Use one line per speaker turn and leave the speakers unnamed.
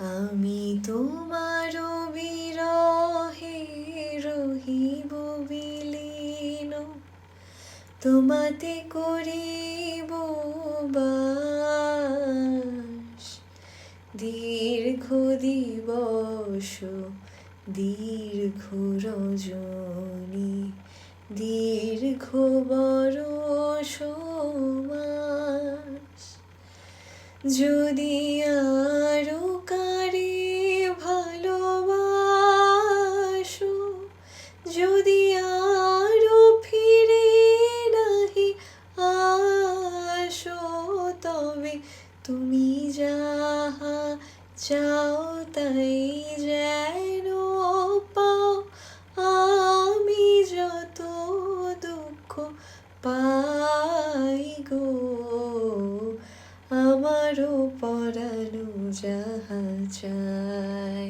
আমি তোমার বিরহে রহিব বিলীন, তোমাতে করিব বাস। দীর্ঘ দিবস দীর্ঘ রজনী, দীর্ঘ বরষ মাস। যদি আরো কারে ভালোবাসো, যদি আরো ফিরে নাহি আসো, তবে তুমি যাহা চাও তাই যেন পাও। আমি যত দুঃখ পাই গো, আমারও পরানো যাহা চায়।